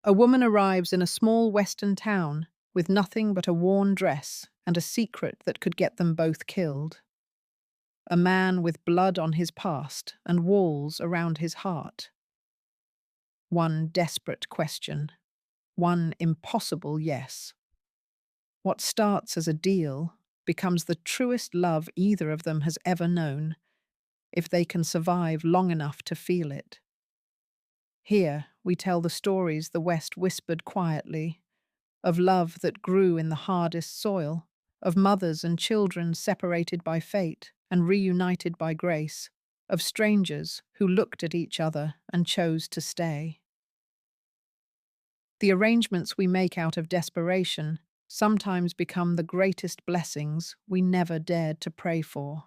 A woman arrives in a small western town with nothing but a worn dress and a secret that could get them both killed. A man with blood on his past and walls around his heart. One desperate question. One impossible yes. What starts as a deal becomes the truest love either of them has ever known, if they can survive long enough to feel it. Here, we tell the stories the West whispered quietly, of love that grew in the hardest soil, of mothers and children separated by fate and reunited by grace, of strangers who looked at each other and chose to stay. The arrangements we make out of desperation sometimes become the greatest blessings we never dared to pray for.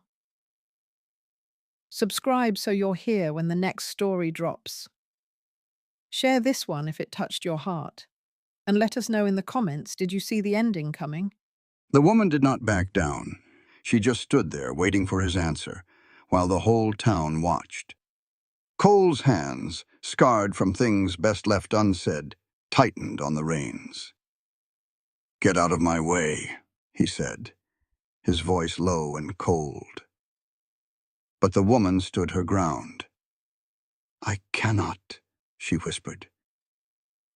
Subscribe so you're here when the next story drops. Share this one if it touched your heart. And let us know in the comments, did you see the ending coming? The woman did not back down. She just stood there waiting for his answer, while the whole town watched. Cole's hands, scarred from things best left unsaid, tightened on the reins. "Get out of my way," he said, his voice low and cold. But the woman stood her ground. "I cannot," she whispered.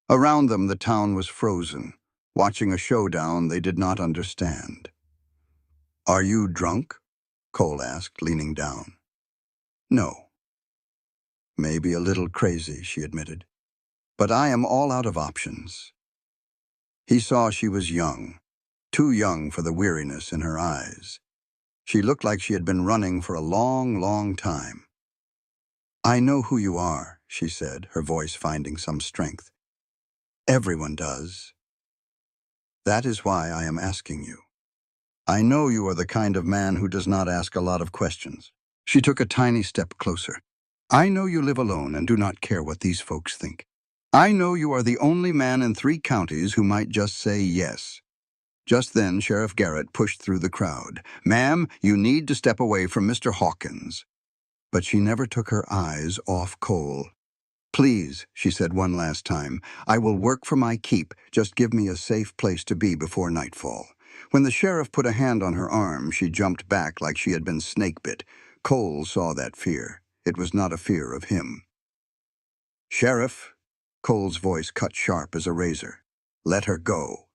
Around them the town was frozen, watching a showdown they did not understand. "Are you drunk?" Cole asked, leaning down. "No." "Maybe a little crazy," she admitted. "But I am all out of options." He saw she was young, too young for the weariness in her eyes. She looked like she had been running for a long, long time. "I know who you are," she said, her voice finding some strength. "Everyone does. That is why I am asking you. I know you are the kind of man who does not ask a lot of questions." She took a tiny step closer. "I know you live alone and do not care what these folks think. I know you are the only man in 3 counties who might just say yes." Just then, Sheriff Garrett pushed through the crowd. "Ma'am, you need to step away from Mr. Hawkins." But she never took her eyes off Cole. "Please," she said one last time, "I will work for my keep. Just give me a safe place to be before nightfall." When the sheriff put a hand on her arm, she jumped back like she had been snake-bit. Cole saw that fear. It was not a fear of him. "Sheriff," Cole's voice cut sharp as a razor, "let her go."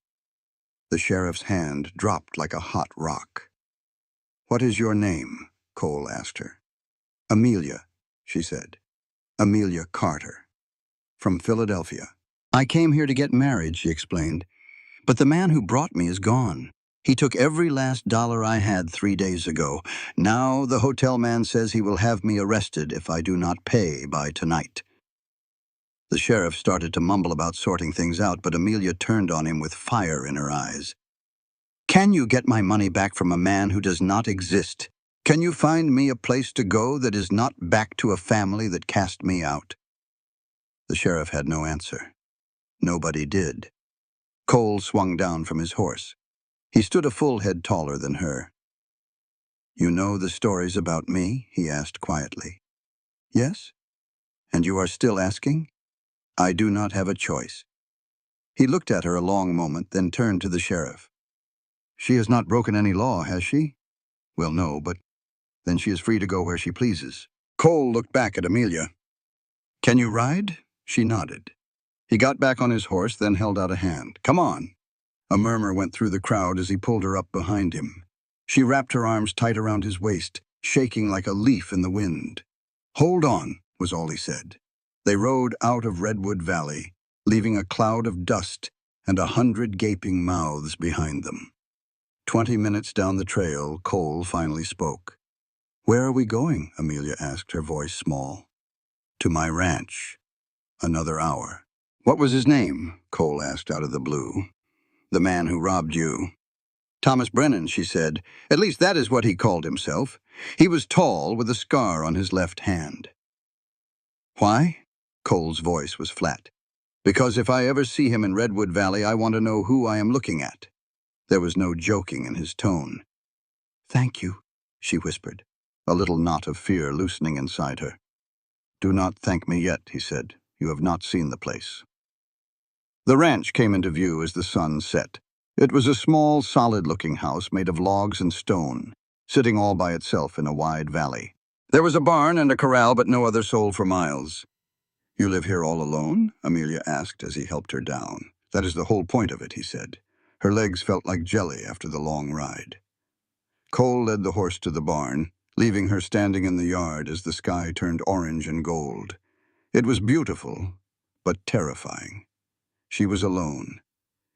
The sheriff's hand dropped like a hot rock. "What is your name?" Cole asked her. "Amelia," she said. "Amelia Carter. From Philadelphia. I came here to get married," she explained. "But the man who brought me is gone. He took every last dollar I had 3 days ago. Now the hotel man says he will have me arrested if I do not pay by tonight." The sheriff started to mumble about sorting things out, but Amelia turned on him with fire in her eyes. "Can you get my money back from a man who does not exist? Can you find me a place to go that is not back to a family that cast me out?" The sheriff had no answer. Nobody did. Cole swung down from his horse. He stood a full head taller than her. "You know the stories about me?" he asked quietly. "Yes? And you are still asking?" "I do not have a choice." He looked at her a long moment, then turned to the sheriff. "She has not broken any law, has she?" "Well, no, but then she is free to go where she pleases." Cole looked back at Amelia. "Can you ride?" She nodded. He got back on his horse, then held out a hand. "Come on." A murmur went through the crowd as he pulled her up behind him. She wrapped her arms tight around his waist, shaking like a leaf in the wind. "Hold on," was all he said. They rode out of Redwood Valley, leaving a cloud of dust and 100 gaping mouths behind them. 20 minutes down the trail, Cole finally spoke. "Where are we going?" Amelia asked, her voice small. "To my ranch. Another hour." "What was his name?" Cole asked out of the blue. "The man who robbed you." "Thomas Brennan," she said. "At least that is what he called himself. He was tall, with a scar on his left hand." "Why?" Cole's voice was flat. "Because if I ever see him in Redwood Valley, I want to know who I am looking at." There was no joking in his tone. "Thank you," she whispered, a little knot of fear loosening inside her. "Do not thank me yet," he said. "You have not seen the place." The ranch came into view as the sun set. It was a small, solid-looking house made of logs and stone, sitting all by itself in a wide valley. There was a barn and a corral, but no other soul for miles. "You live here all alone?" Amelia asked as he helped her down. "That is the whole point of it," he said. Her legs felt like jelly after the long ride. Cole led the horse to the barn, leaving her standing in the yard as the sky turned orange and gold. It was beautiful, but terrifying. She was alone,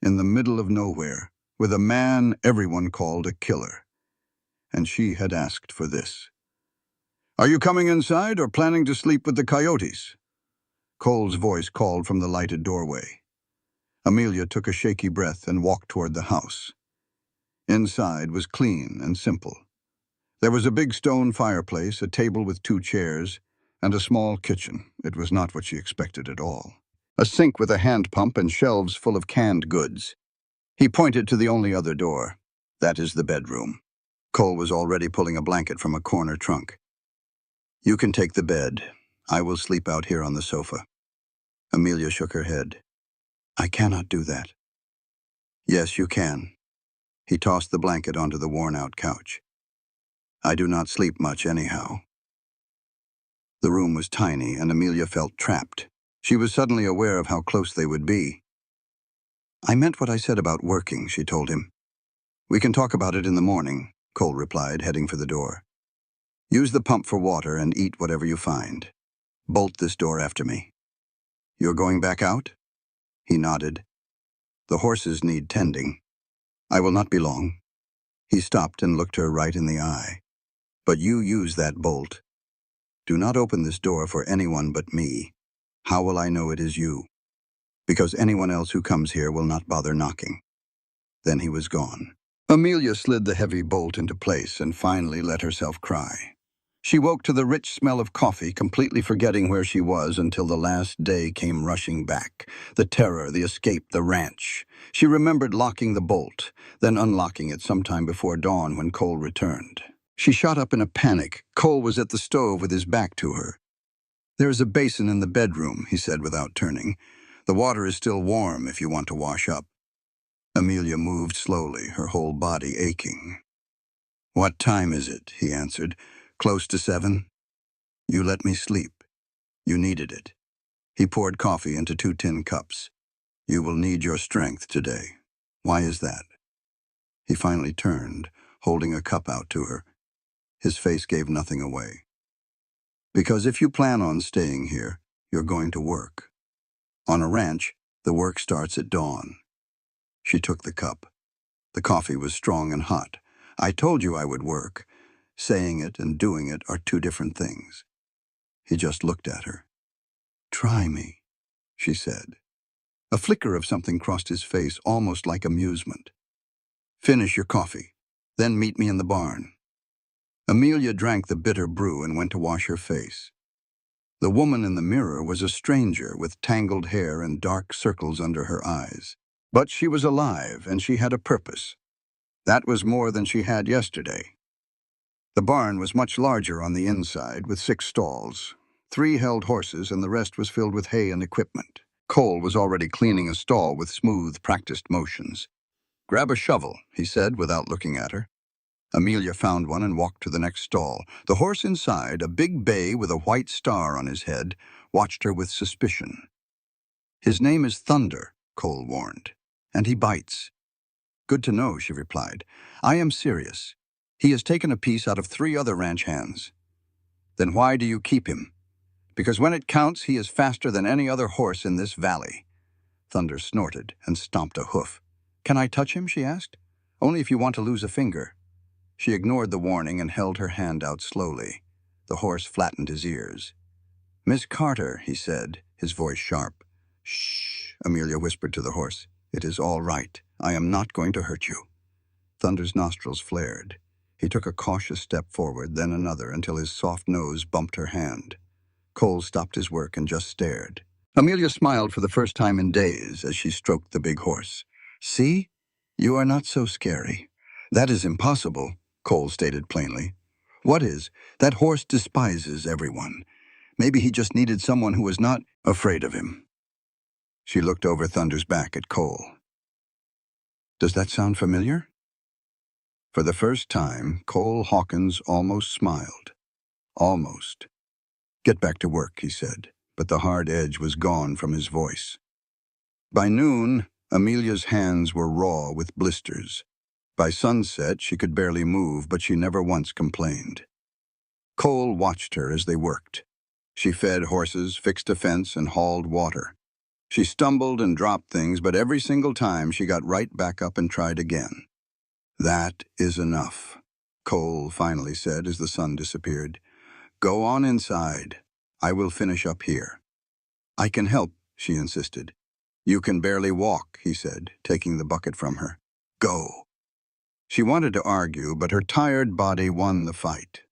in the middle of nowhere, with a man everyone called a killer. And she had asked for this. "Are you coming inside or planning to sleep with the coyotes?" Cole's voice called from the lighted doorway. Amelia took a shaky breath and walked toward the house. Inside was clean and simple. There was a big stone fireplace, a table with 2 chairs, and a small kitchen. It was not what she expected at all. A sink with a hand pump and shelves full of canned goods. He pointed to the only other door. "That is the bedroom." Cole was already pulling a blanket from a corner trunk. "You can take the bed. I will sleep out here on the sofa." Amelia shook her head. "I cannot do that." "Yes, you can." He tossed the blanket onto the worn-out couch. "I do not sleep much anyhow." The room was tiny, and Amelia felt trapped. She was suddenly aware of how close they would be. "I meant what I said about working," she told him. "We can talk about it in the morning," Cole replied, heading for the door. "Use the pump for water and eat whatever you find. Bolt this door after me." "You're going back out?" He nodded. "The horses need tending. I will not be long." He stopped and looked her right in the eye. "But you use that bolt. Do not open this door for anyone but me. How will I know it is you? Because anyone else who comes here will not bother knocking." Then he was gone. Amelia slid the heavy bolt into place and finally let herself cry. She woke to the rich smell of coffee, completely forgetting where she was until the last day came rushing back. The terror, the escape, the ranch. She remembered locking the bolt, then unlocking it sometime before dawn when Cole returned. She shot up in a panic. Cole was at the stove with his back to her. "There is a basin in the bedroom," he said without turning. "The water is still warm if you want to wash up." Amelia moved slowly, her whole body aching. "What time is it?" he answered. "Close to 7? You let me sleep. You needed it." He poured coffee into 2 tin cups. "You will need your strength today." "Why is that?" He finally turned, holding a cup out to her. His face gave nothing away. "Because if you plan on staying here, you're going to work. On a ranch, the work starts at dawn." She took the cup. The coffee was strong and hot. "I told you I would work. Saying it and doing it are 2 different things." He just looked at her. "Try me," she said. A flicker of something crossed his face, almost like amusement. "Finish your coffee, then meet me in the barn." Amelia drank the bitter brew and went to wash her face. The woman in the mirror was a stranger with tangled hair and dark circles under her eyes. But she was alive, and she had a purpose. That was more than she had yesterday. The barn was much larger on the inside, with 6 stalls. 3 held horses, and the rest was filled with hay and equipment. Cole was already cleaning a stall with smooth, practiced motions. "Grab a shovel," he said, without looking at her. Amelia found one and walked to the next stall. The horse inside, a big bay with a white star on his head, watched her with suspicion. "His name is Thunder," Cole warned, "and he bites." "Good to know," she replied. "I am serious. He has taken a piece out of 3 other ranch hands." "Then why do you keep him?" "Because when it counts, he is faster than any other horse in this valley." Thunder snorted and stomped a hoof. "Can I touch him?" she asked. "Only if you want to lose a finger." She ignored the warning and held her hand out slowly. The horse flattened his ears. "Miss Carter," he said, his voice sharp. "Shh," Amelia whispered to the horse. "It is all right. I am not going to hurt you." Thunder's nostrils flared. He took a cautious step forward, then another, until his soft nose bumped her hand. Cole stopped his work and just stared. Amelia smiled for the first time in days as she stroked the big horse. "See? You are not so scary." "That is impossible," Cole stated plainly. "What is? That horse despises everyone. Maybe he just needed someone who was not afraid of him." She looked over Thunder's back at Cole. Does that sound familiar? For the first time, Cole Hawkins almost smiled. Almost. Get back to work, he said, but the hard edge was gone from his voice. By noon, Amelia's hands were raw with blisters. By sunset, she could barely move, but she never once complained. Cole watched her as they worked. She fed horses, fixed a fence, and hauled water. She stumbled and dropped things, but every single time she got right back up and tried again. That is enough, Cole finally said as the sun disappeared. Go on inside. I will finish up here. I can help, she insisted. You can barely walk, he said, taking the bucket from her. Go. She wanted to argue, but her tired body won the fight.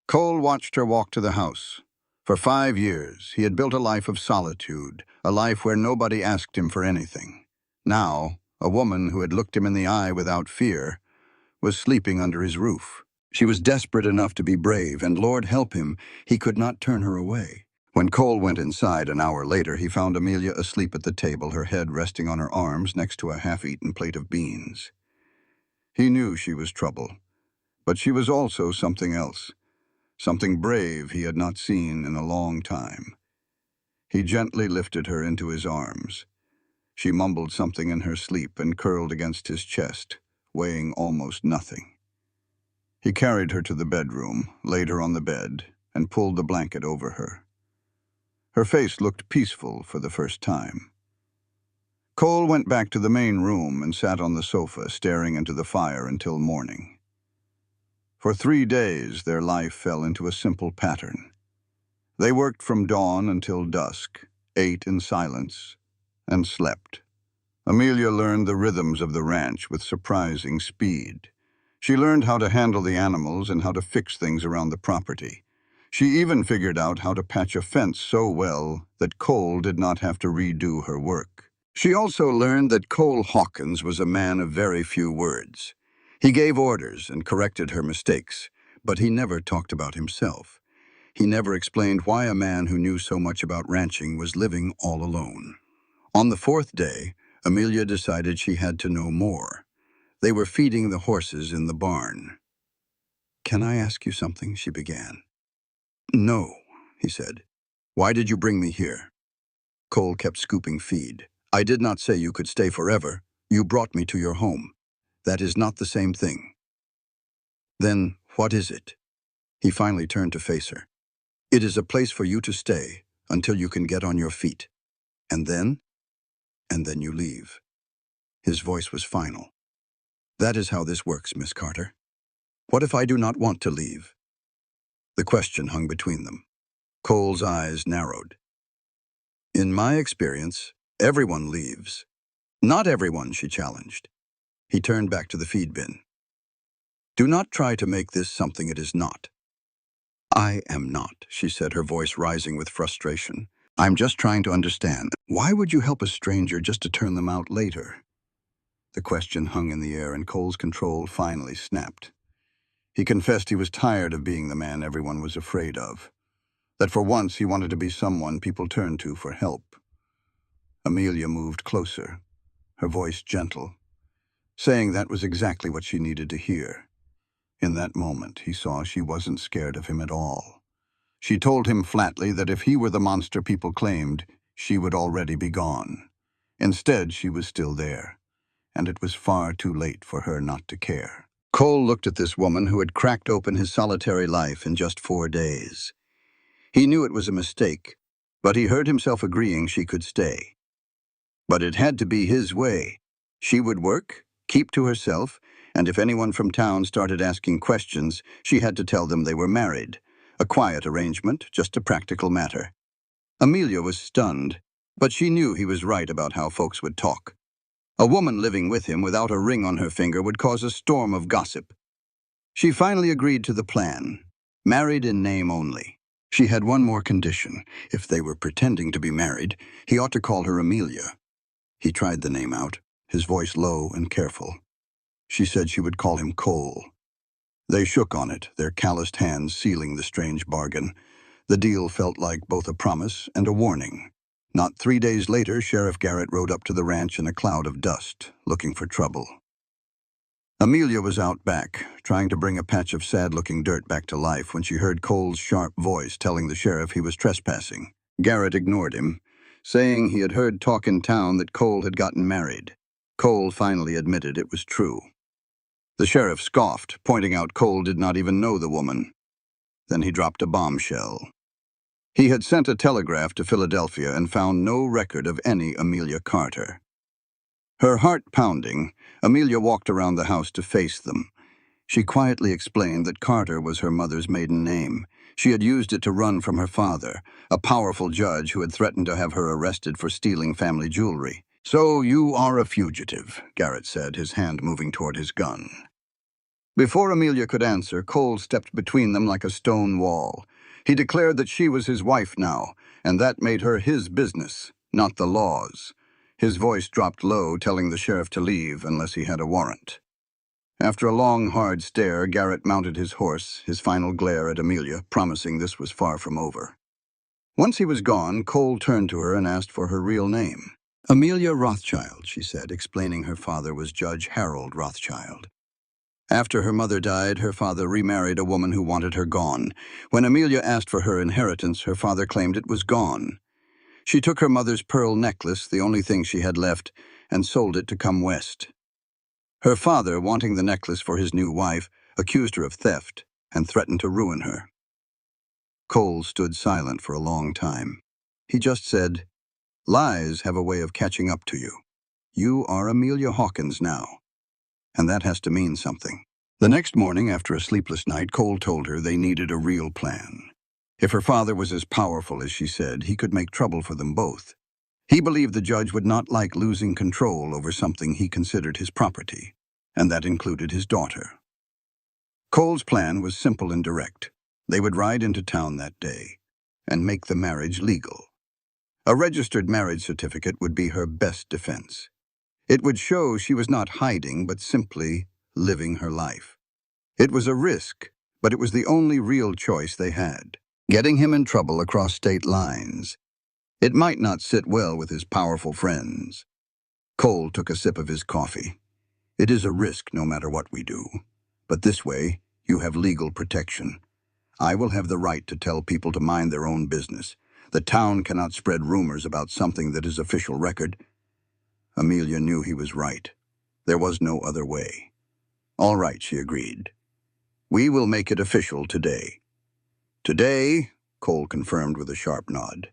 Cole watched her walk to the house. For 5 years, he had built a life of solitude, a life where nobody asked him for anything. Now, a woman who had looked him in the eye without fear was sleeping under his roof. She was desperate enough to be brave, and Lord help him, he could not turn her away. When Cole went inside an hour later, he found Amelia asleep at the table, her head resting on her arms next to a half-eaten plate of beans. He knew she was trouble, but she was also something else, something brave he had not seen in a long time. He gently lifted her into his arms. She mumbled something in her sleep and curled against his chest, weighing almost nothing. He carried her to the bedroom, laid her on the bed, and pulled the blanket over her. Her face looked peaceful for the first time. Cole went back to the main room and sat on the sofa, staring into the fire until morning. For 3 days, their life fell into a simple pattern. They worked from dawn until dusk, ate in silence, and slept. Amelia learned the rhythms of the ranch with surprising speed. She learned how to handle the animals and how to fix things around the property. She even figured out how to patch a fence so well that Cole did not have to redo her work. She also learned that Cole Hawkins was a man of very few words. He gave orders and corrected her mistakes, but he never talked about himself. He never explained why a man who knew so much about ranching was living all alone. On the 4th day, Amelia decided she had to know more. They were feeding the horses in the barn. "Can I ask you something?" she began. "No," he said. "Why did you bring me here?" Cole kept scooping feed. "I did not say you could stay forever. You brought me to your home. That is not the same thing." "Then what is it?" He finally turned to face her. "It is a place for you to stay until you can get on your feet. And then you leave." His voice was final. "That is how this works, Miss Carter. What if I do not want to leave?" The question hung between them. Cole's eyes narrowed. "In my experience, everyone leaves." "Not everyone," she challenged. He turned back to the feed bin. "Do not try to make this something it is not." "I am not," she said, her voice rising with frustration. "I'm just trying to understand. Why would you help a stranger just to turn them out later?" The question hung in the air, and Cole's control finally snapped. He confessed he was tired of being the man everyone was afraid of, that for once he wanted to be someone people turned to for help. Amelia moved closer, her voice gentle, saying that was exactly what she needed to hear. In that moment, he saw she wasn't scared of him at all. She told him flatly that if he were the monster people claimed, she would already be gone. Instead, she was still there, and it was far too late for her not to care. Cole looked at this woman who had cracked open his solitary life in just 4 days. He knew it was a mistake, but he heard himself agreeing she could stay. But it had to be his way. She would work, keep to herself, and if anyone from town started asking questions, she had to tell them they were married. A quiet arrangement, just a practical matter. Amelia was stunned, but she knew he was right about how folks would talk. A woman living with him without a ring on her finger would cause a storm of gossip. She finally agreed to the plan, married in name only. She had one more condition. If they were pretending to be married, he ought to call her Amelia. He tried the name out, his voice low and careful. She said she would call him Cole. They shook on it, their calloused hands sealing the strange bargain. The deal felt like both a promise and a warning. Not 3 days later, Sheriff Garrett rode up to the ranch in a cloud of dust, looking for trouble. Amelia was out back, trying to bring a patch of sad-looking dirt back to life when she heard Cole's sharp voice telling the sheriff he was trespassing. Garrett ignored him, saying he had heard talk in town that Cole had gotten married. Cole finally admitted it was true. The sheriff scoffed, pointing out Cole did not even know the woman. Then he dropped a bombshell. He had sent a telegraph to Philadelphia and found no record of any Amelia Carter. Her heart pounding, Amelia walked around the house to face them. She quietly explained that Carter was her mother's maiden name. She had used it to run from her father, a powerful judge who had threatened to have her arrested for stealing family jewelry. "So you are a fugitive," Garrett said, his hand moving toward his gun. Before Amelia could answer, Cole stepped between them like a stone wall. He declared that she was his wife now, and that made her his business, not the law's. His voice dropped low, telling the sheriff to leave unless he had a warrant. After a long, hard stare, Garrett mounted his horse, his final glare at Amelia, promising this was far from over. Once he was gone, Cole turned to her and asked for her real name. "Amelia Rothschild," she said, explaining her father was Judge Harold Rothschild. After her mother died, her father remarried a woman who wanted her gone. When Amelia asked for her inheritance, her father claimed it was gone. She took her mother's pearl necklace, the only thing she had left, and sold it to come west. Her father, wanting the necklace for his new wife, accused her of theft and threatened to ruin her. Cole stood silent for a long time. He just said, "Lies have a way of catching up to you. You are Amelia Hawkins now, and that has to mean something." The next morning, after a sleepless night, Cole told her they needed a real plan. If her father was as powerful as she said, he could make trouble for them both. He believed the judge would not like losing control over something he considered his property, and that included his daughter. Cole's plan was simple and direct. They would ride into town that day and make the marriage legal. A registered marriage certificate would be her best defense. It would show she was not hiding, but simply living her life. It was a risk, but it was the only real choice they had. Getting him in trouble across state lines. It might not sit well with his powerful friends. Cole took a sip of his coffee. "It is a risk no matter what we do. But this way, you have legal protection. I will have the right to tell people to mind their own business. The town cannot spread rumors about something that is official record." Amelia knew he was right. There was no other way. "All right," she agreed. "We will make it official today." "Today," Cole confirmed with a sharp nod.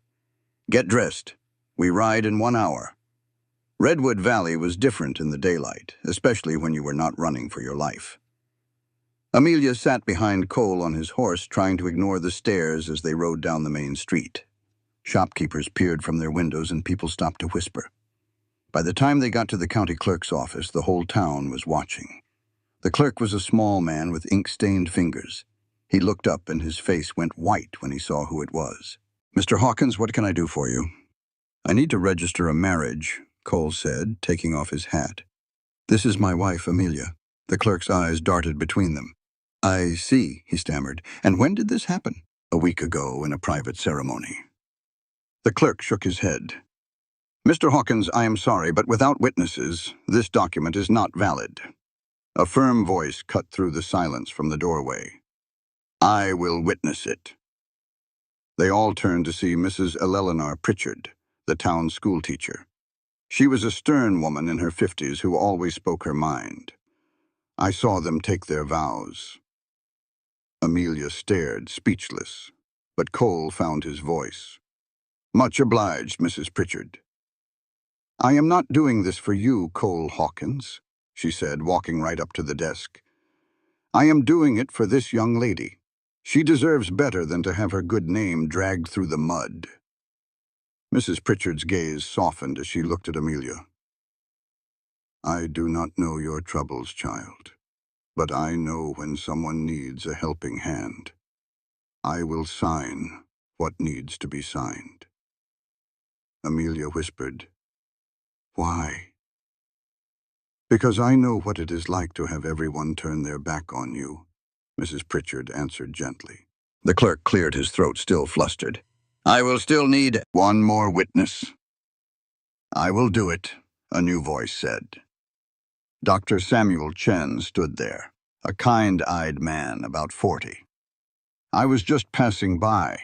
"Get dressed. We ride in 1 hour." Redwood Valley was different in the daylight, especially when you were not running for your life. Amelia sat behind Cole on his horse, trying to ignore the stares as they rode down the main street. Shopkeepers peered from their windows and people stopped to whisper. By the time they got to the county clerk's office, the whole town was watching. The clerk was a small man with ink-stained fingers. He looked up and his face went white when he saw who it was. "Mr. Hawkins, what can I do for you?" "I need to register a marriage," Cole said, taking off his hat. "This is my wife, Amelia." The clerk's eyes darted between them. "I see," he stammered. "And when did this happen?" "A week ago, in a private ceremony." The clerk shook his head. "Mr. Hawkins, I am sorry, but without witnesses, this document is not valid." A firm voice cut through the silence from the doorway. "I will witness it." They all turned to see Mrs. Eleanor Pritchard, the town schoolteacher. She was a stern woman in her 50s who always spoke her mind. "I saw them take their vows." Amelia stared, speechless, but Cole found his voice. "Much obliged, Mrs. Pritchard." "I am not doing this for you, Cole Hawkins," she said, walking right up to the desk. "I am doing it for this young lady. She deserves better than to have her good name dragged through the mud." Mrs. Pritchard's gaze softened as she looked at Amelia. "I do not know your troubles, child, but I know when someone needs a helping hand. I will sign what needs to be signed." Amelia whispered, "Why?" "Because I know what it is like to have everyone turn their back on you," Mrs. Pritchard answered gently. The clerk cleared his throat, still flustered. "I will still need one more witness." I will do it, a new voice said. Dr. Samuel Chen stood there, a kind-eyed man about 40. I was just passing by.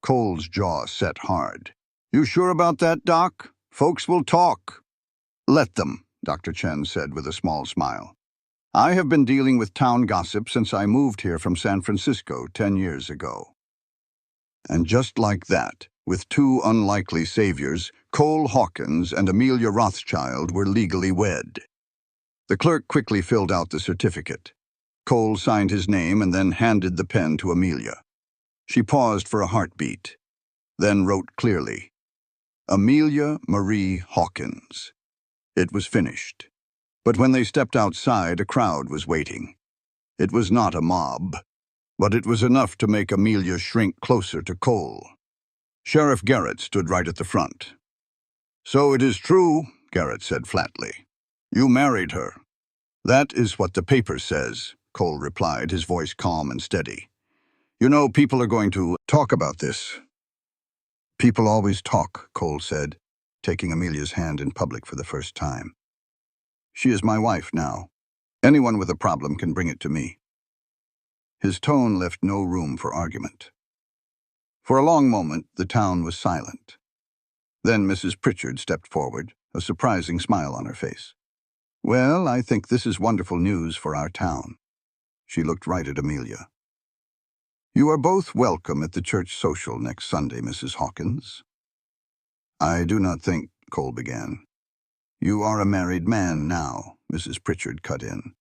Cole's jaw set hard. You sure about that, Doc? Folks will talk. Let them, Dr. Chen said with a small smile. I have been dealing with town gossip since I moved here from San Francisco 10 years ago. And just like that, with two unlikely saviors, Cole Hawkins and Amelia Rothschild were legally wed. The clerk quickly filled out the certificate. Cole signed his name and then handed the pen to Amelia. She paused for a heartbeat, then wrote clearly, Amelia Marie Hawkins. It was finished. But when they stepped outside, a crowd was waiting. It was not a mob, but it was enough to make Amelia shrink closer to Cole. Sheriff Garrett stood right at the front. So it is true, Garrett said flatly. You married her. That is what the paper says, Cole replied, his voice calm and steady. You know, people are going to talk about this. People always talk, Cole said, taking Amelia's hand in public for the first time. She is my wife now. Anyone with a problem can bring it to me. His tone left no room for argument. For a long moment, the town was silent. Then Mrs. Pritchard stepped forward, a surprising smile on her face. Well, I think this is wonderful news for our town. She looked right at Amelia. You are both welcome at the church social next Sunday, Mrs. Hawkins. I do not think, Cole began. You are a married man now, Mrs. Pritchard cut in.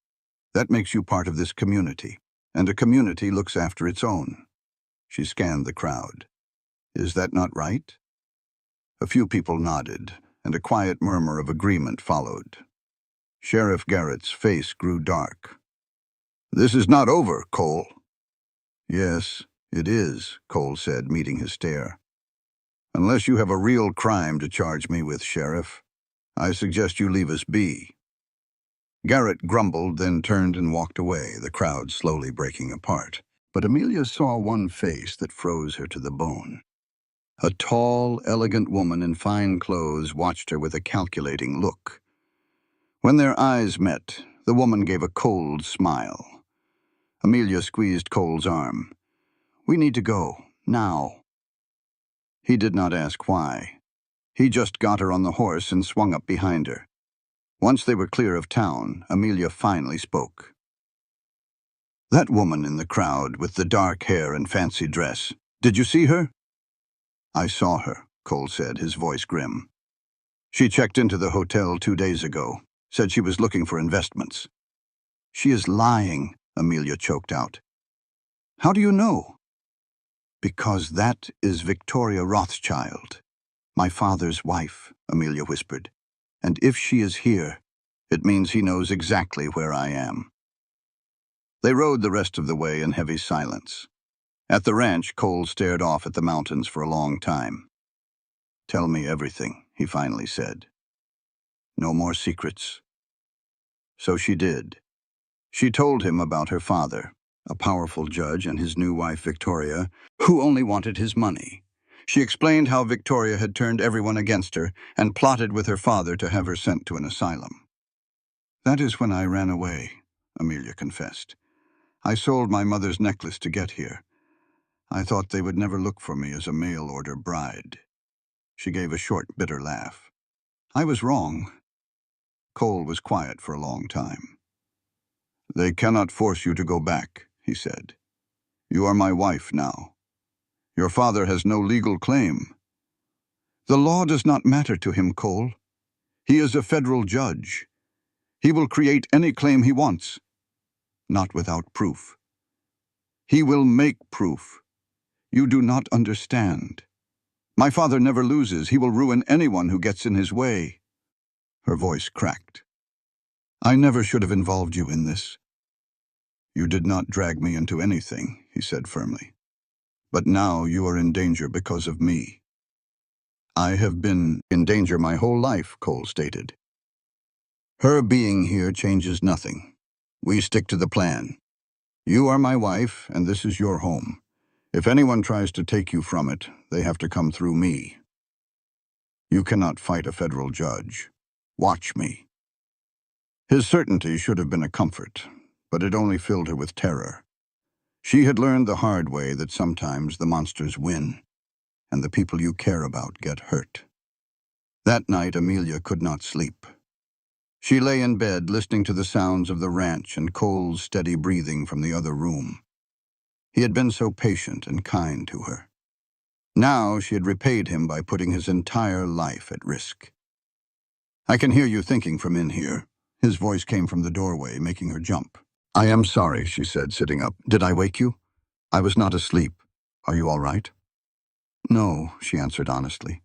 That makes you part of this community, and a community looks after its own. She scanned the crowd. Is that not right? A few people nodded, and a quiet murmur of agreement followed. Sheriff Garrett's face grew dark. This is not over, Cole. Yes, it is, Cole said, meeting his stare. Unless you have a real crime to charge me with, Sheriff, I suggest you leave us be. Garrett grumbled, then turned and walked away, the crowd slowly breaking apart. But Amelia saw one face that froze her to the bone. A tall, elegant woman in fine clothes watched her with a calculating look. When their eyes met, the woman gave a cold smile. Amelia squeezed Cole's arm. We need to go, now. He did not ask why. He just got her on the horse and swung up behind her. Once they were clear of town, Amelia finally spoke. That woman in the crowd with the dark hair and fancy dress, did you see her? I saw her, Cole said, his voice grim. She checked into the hotel 2 days ago, said she was looking for investments. She is lying, Amelia choked out. How do you know? Because that is Victoria Rothschild, my father's wife, Amelia whispered. And if she is here, it means he knows exactly where I am. They rode the rest of the way in heavy silence. At the ranch, Cole stared off at the mountains for a long time. Tell me everything, he finally said. No more secrets. So she did. She told him about her father, a powerful judge, and his new wife, Victoria, who only wanted his money. She explained how Victoria had turned everyone against her and plotted with her father to have her sent to an asylum. That is when I ran away, Amelia confessed. I sold my mother's necklace to get here. I thought they would never look for me as a mail-order bride. She gave a short, bitter laugh. I was wrong. Cole was quiet for a long time. They cannot force you to go back, he said. You are my wife now. Your father has no legal claim. The law does not matter to him, Cole. He is a federal judge. He will create any claim he wants, not without proof. He will make proof. You do not understand. My father never loses. He will ruin anyone who gets in his way. Her voice cracked. I never should have involved you in this. You did not drag me into anything, he said firmly. But now you are in danger because of me. I have been in danger my whole life, Cole stated. Her being here changes nothing. We stick to the plan. You are my wife, and this is your home. If anyone tries to take you from it, they have to come through me. You cannot fight a federal judge. Watch me." His certainty should have been a comfort, but it only filled her with terror. She had learned the hard way that sometimes the monsters win, and the people you care about get hurt. That night, Amelia could not sleep. She lay in bed listening to the sounds of the ranch and Cole's steady breathing from the other room. He had been so patient and kind to her. Now she had repaid him by putting his entire life at risk. "I can hear you thinking from in here." His voice came from the doorway, making her jump. "I am sorry," she said, sitting up. "Did I wake you? I was not asleep. Are you all right?" "No," she answered honestly.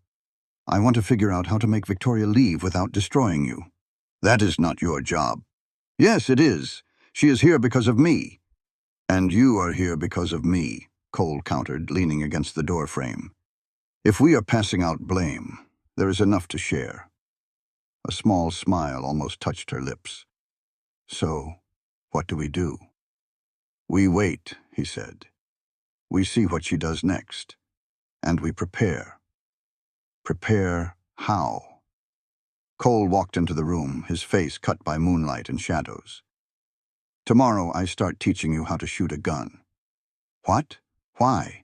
"I want to figure out how to make Victoria leave without destroying you." "That is not your job." "Yes, it is. She is here because of me." "And you are here because of me," Cole countered, leaning against the door frame. "If we are passing out blame, there is enough to share." A small smile almost touched her lips. "So, what do we do?" "We wait," he said. "We see what she does next. And we prepare." "Prepare how?" Cole walked into the room, his face cut by moonlight and shadows. "Tomorrow I start teaching you how to shoot a gun." "What? Why?"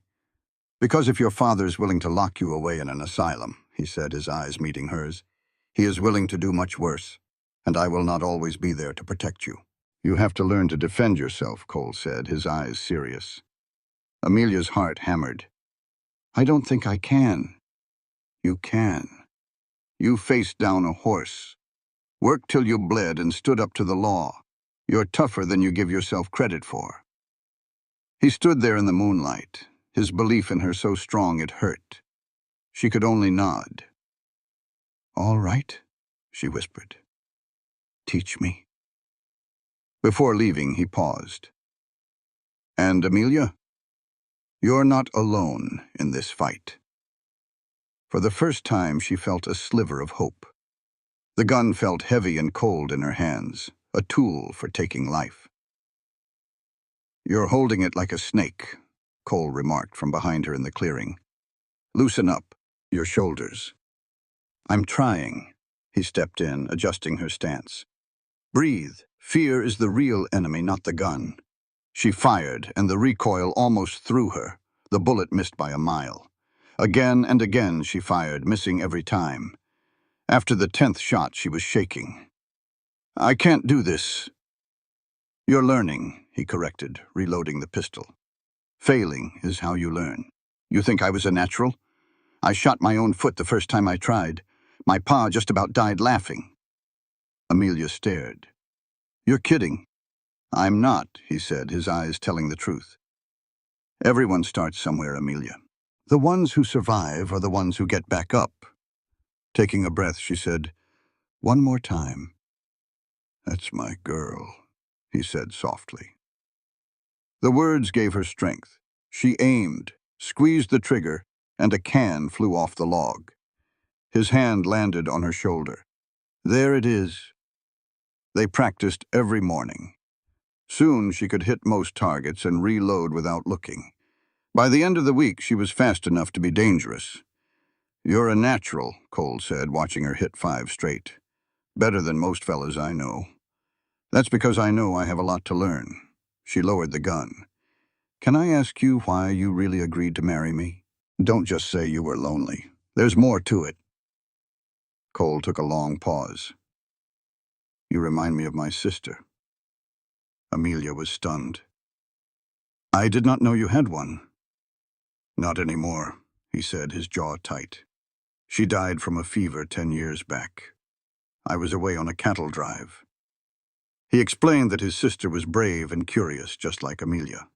"Because if your father is willing to lock you away in an asylum," he said, his eyes meeting hers, "he is willing to do much worse, and I will not always be there to protect you." "You have to learn to defend yourself," Cole said, his eyes serious. Amelia's heart hammered. "I don't think I can." "You can. You faced down a horse, worked till you bled and stood up to the law. You're tougher than you give yourself credit for." He stood there in the moonlight, his belief in her so strong it hurt. She could only nod. "All right," she whispered. "Teach me." Before leaving, he paused. "And Amelia, you're not alone in this fight." For the first time, she felt a sliver of hope. The gun felt heavy and cold in her hands, a tool for taking life. "You're holding it like a snake," Cole remarked from behind her in the clearing. "Loosen up your shoulders." "I'm trying." He stepped in, adjusting her stance. "Breathe. Fear is the real enemy, not the gun." She fired, and the recoil almost threw her. The bullet missed by a mile. Again and again she fired, missing every time. After the 10th shot, she was shaking. "I can't do this." "You're learning," he corrected, reloading the pistol. "Failing is how you learn. You think I was a natural? I shot my own foot the first time I tried. My pa just about died laughing." Amelia stared. "You're kidding." "I'm not," he said, his eyes telling the truth. "Everyone starts somewhere, Amelia. The ones who survive are the ones who get back up." Taking a breath, she said, "One more time." "That's my girl," he said softly. The words gave her strength. She aimed, squeezed the trigger, and a can flew off the log. His hand landed on her shoulder. "There it is." They practiced every morning. Soon she could hit most targets and reload without looking. By the end of the week, she was fast enough to be dangerous. "You're a natural," Cole said, watching her hit 5 straight. "Better than most fellas I know." "That's because I know I have a lot to learn." She lowered the gun. "Can I ask you why you really agreed to marry me? Don't just say you were lonely. There's more to it." Cole took a long pause. "You remind me of my sister." Amelia was stunned. "I did not know you had one." "Not anymore," he said, his jaw tight. "She died from a fever 10 years back. I was away on a cattle drive." He explained that his sister was brave and curious, just like Amelia.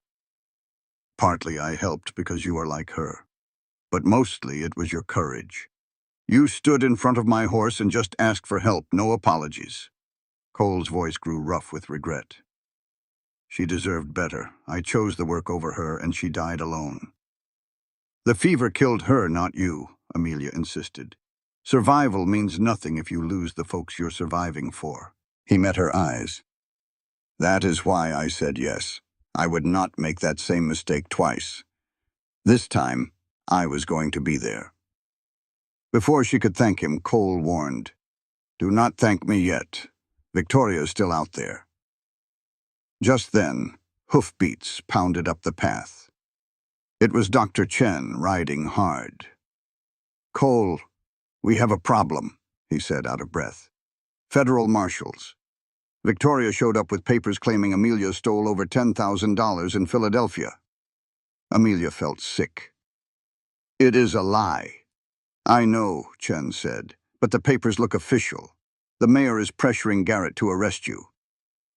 "Partly I helped because you are like her. But mostly it was your courage. You stood in front of my horse and just asked for help, no apologies." Cole's voice grew rough with regret. "She deserved better. I chose the work over her, and she died alone." "The fever killed her, not you," Amelia insisted. "Survival means nothing if you lose the folks you're surviving for." He met her eyes. "That is why I said yes. I would not make that same mistake twice. This time, I was going to be there." Before she could thank him, Cole warned, "Do not thank me yet. Victoria is still out there." Just then, hoofbeats pounded up the path. It was Dr. Chen riding hard. "Cole, we have a problem," he said out of breath. "Federal marshals. Victoria showed up with papers claiming Amelia stole over $10,000 in Philadelphia." Amelia felt sick. "It is a lie." "I know," Chen said, "but the papers look official. The mayor is pressuring Garrett to arrest you.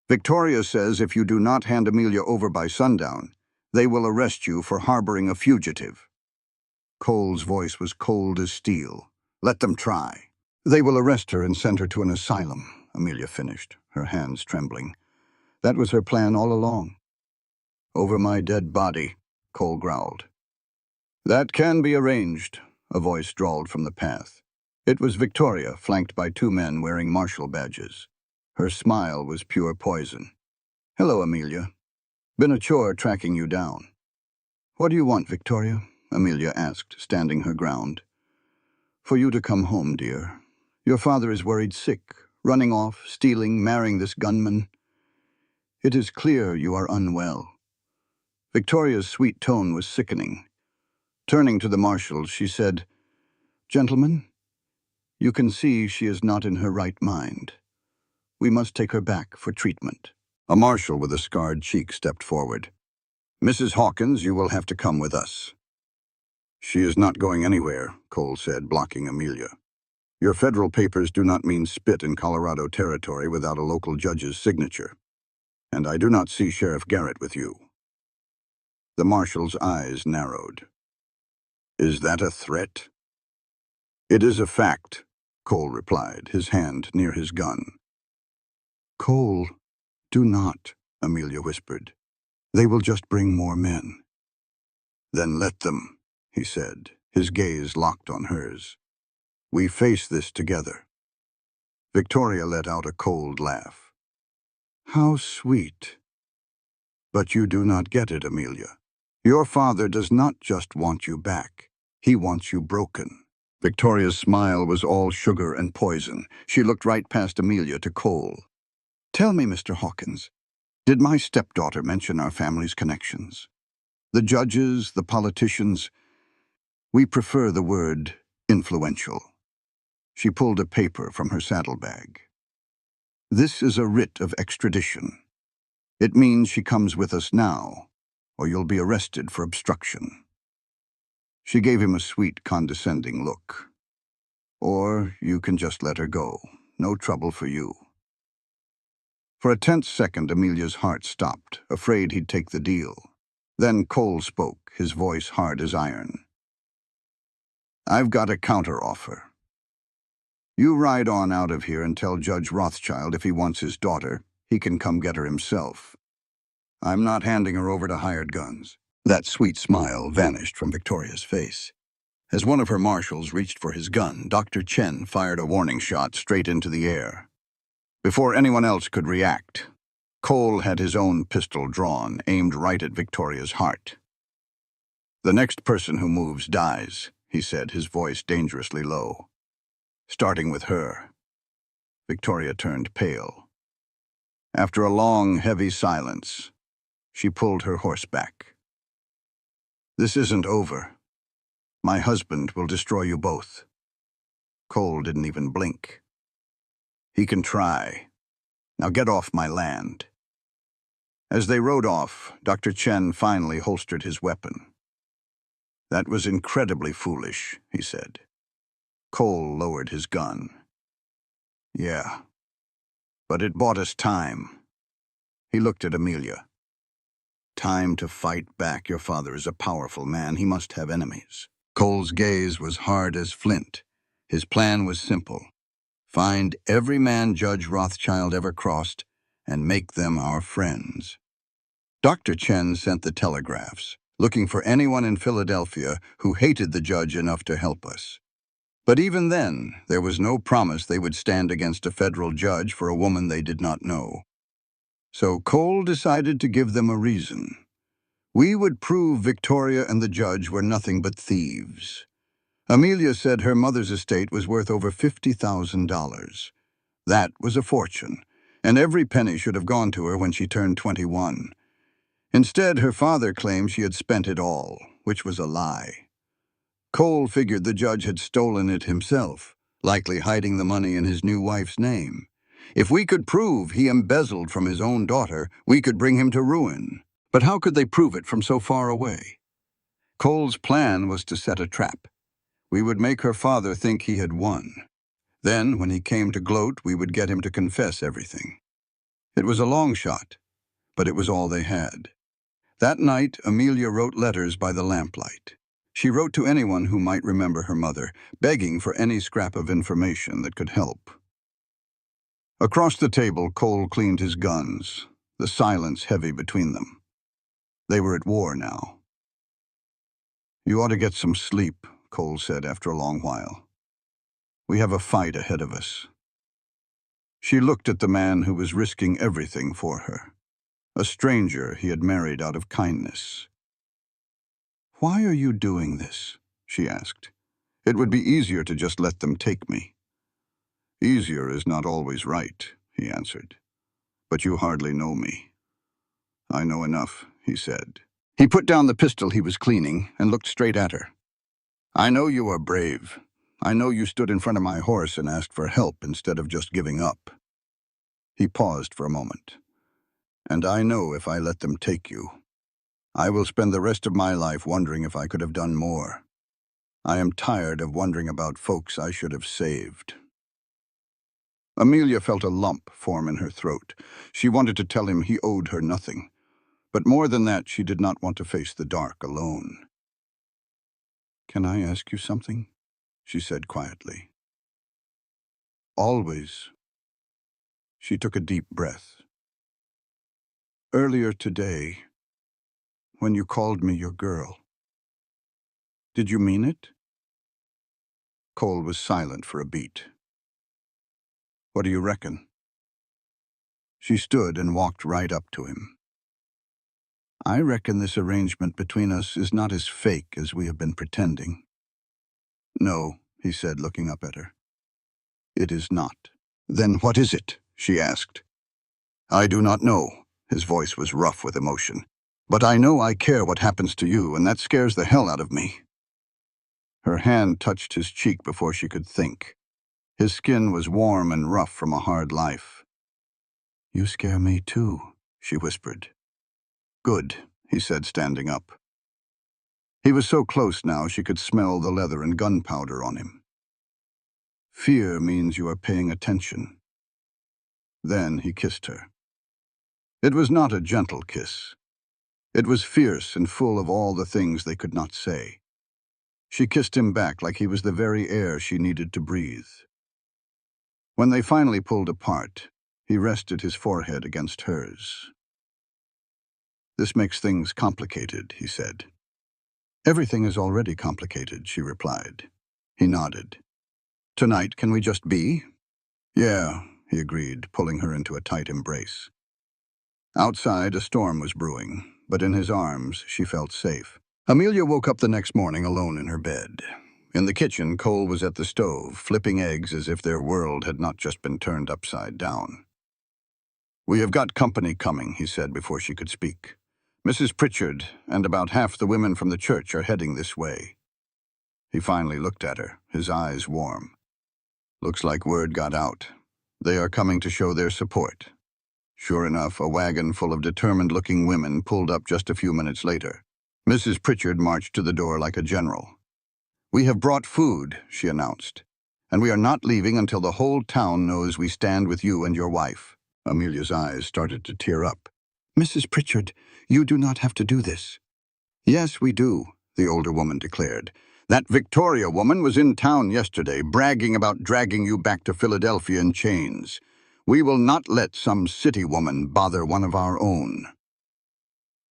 Victoria says if you do not hand Amelia over by sundown, they will arrest you for harboring a fugitive." Cole's voice was cold as steel. "Let them try." "They will arrest her and send her to an asylum," Amelia finished, her hands trembling. "That was her plan all along." "Over my dead body," Cole growled. "That can be arranged," a voice drawled from the path. It was Victoria, flanked by two men wearing marshal badges. Her smile was pure poison. "Hello, Amelia. Been a chore tracking you down." "What do you want, Victoria?" Amelia asked, standing her ground. "For you to come home, dear. Your father is worried sick, running off, stealing, marrying this gunman. It is clear you are unwell." Victoria's sweet tone was sickening. Turning to the marshals, she said, "Gentlemen, you can see she is not in her right mind. We must take her back for treatment." A marshal with a scarred cheek stepped forward. "Mrs. Hawkins, you will have to come with us." "She is not going anywhere," Cole said, blocking Amelia. "Your federal papers do not mean spit in Colorado territory without a local judge's signature. And I do not see Sheriff Garrett with you." The marshal's eyes narrowed. "Is that a threat?" "It is a fact," Cole replied, his hand near his gun. "Cole, do not," Amelia whispered. "They will just bring more men." "Then let them," he said, his gaze locked on hers. "We face this together." Victoria let out a cold laugh. "How sweet." "But you do not get it, Amelia. Your father does not just want you back. He wants you broken." Victoria's smile was all sugar and poison. She looked right past Amelia to Cole. "Tell me, Mr. Hawkins, did my stepdaughter mention our family's connections? The judges, the politicians, we prefer the word influential." She pulled a paper from her saddlebag. "This is a writ of extradition. It means she comes with us now, or you'll be arrested for obstruction." She gave him a sweet, condescending look. "Or you can just let her go. No trouble for you." For a tense second, Amelia's heart stopped, afraid he'd take the deal. Then Cole spoke, his voice hard as iron. "I've got a counteroffer. You ride on out of here and tell Judge Rothschild if he wants his daughter, he can come get her himself. I'm not handing her over to hired guns." That sweet smile vanished from Victoria's face. As one of her marshals reached for his gun, Dr. Chen fired a warning shot straight into the air. Before anyone else could react, Cole had his own pistol drawn, aimed right at Victoria's heart. "The next person who moves dies," he said, his voice dangerously low. "Starting with her." Victoria turned pale. After a long, heavy silence, she pulled her horse back. "This isn't over. My husband will destroy you both." Cole didn't even blink. "He can try. Now get off my land." As they rode off, Dr. Chen finally holstered his weapon. "That was incredibly foolish," he said. Cole lowered his gun. "Yeah, but it bought us time." He looked at Amelia. "Time to fight back. Your father is a powerful man. He must have enemies." Cole's gaze was hard as flint. His plan was simple. Find every man Judge Rothschild ever crossed and make them our friends. Dr. Chen sent the telegraphs, looking for anyone in Philadelphia who hated the judge enough to help us. But even then, there was no promise they would stand against a federal judge for a woman they did not know. So Cole decided to give them a reason. We would prove Victoria and the judge were nothing but thieves. Amelia said her mother's estate was worth over $50,000. That was a fortune, and every penny should have gone to her when she turned 21. Instead, her father claimed she had spent it all, which was a lie. Cole figured the judge had stolen it himself, likely hiding the money in his new wife's name. If we could prove he embezzled from his own daughter, we could bring him to ruin. But how could they prove it from so far away? Cole's plan was to set a trap. We would make her father think he had won. Then, when he came to gloat, we would get him to confess everything. It was a long shot, but it was all they had. That night, Amelia wrote letters by the lamplight. She wrote to anyone who might remember her mother, begging for any scrap of information that could help. Across the table, Cole cleaned his guns, the silence heavy between them. They were at war now. "You ought to get some sleep," Cole said after a long while. "We have a fight ahead of us." She looked at the man who was risking everything for her, a stranger he had married out of kindness. "Why are you doing this?" she asked. "It would be easier to just let them take me." "Easier is not always right," he answered. "But you hardly know me." "I know enough," he said. He put down the pistol he was cleaning and looked straight at her. "I know you are brave. I know you stood in front of my horse and asked for help instead of just giving up." He paused for a moment. "And I know if I let them take you, I will spend the rest of my life wondering if I could have done more. I am tired of wondering about folks I should have saved." Amelia felt a lump form in her throat. She wanted to tell him he owed her nothing. But more than that, she did not want to face the dark alone. "Can I ask you something?" she said quietly. "Always." She took a deep breath. "Earlier today, when you called me your girl, did you mean it?" Cole was silent for a beat. "What do you reckon?" She stood and walked right up to him. "I reckon this arrangement between us is not as fake as we have been pretending." "No," he said, looking up at her. "It is not." "Then what is it?" she asked. "I do not know." His voice was rough with emotion. "But I know I care what happens to you, and that scares the hell out of me." Her hand touched his cheek before she could think. His skin was warm and rough from a hard life. "You scare me too," she whispered. "Good," he said, standing up. He was so close now she could smell the leather and gunpowder on him. "Fear means you are paying attention." Then he kissed her. It was not a gentle kiss. It was fierce and full of all the things they could not say. She kissed him back like he was the very air she needed to breathe. When they finally pulled apart, he rested his forehead against hers. "This makes things complicated," he said. "Everything is already complicated," she replied. He nodded. "Tonight, can we just be?" "Yeah," he agreed, pulling her into a tight embrace. Outside, a storm was brewing, but in his arms, she felt safe. Amelia woke up the next morning alone in her bed. In the kitchen, Cole was at the stove, flipping eggs as if their world had not just been turned upside down. "We have got company coming," he said before she could speak. "Mrs. Pritchard and about half the women from the church are heading this way." He finally looked at her, his eyes warm. "Looks like word got out. They are coming to show their support." Sure enough, a wagon full of determined-looking women pulled up just a few minutes later. Mrs. Pritchard marched to the door like a general. "We have brought food," she announced, "and we are not leaving until the whole town knows we stand with you and your wife." Amelia's eyes started to tear up. "Mrs. Pritchard, you do not have to do this." "Yes, we do," the older woman declared. "That Victoria woman was in town yesterday, bragging about dragging you back to Philadelphia in chains. We will not let some city woman bother one of our own."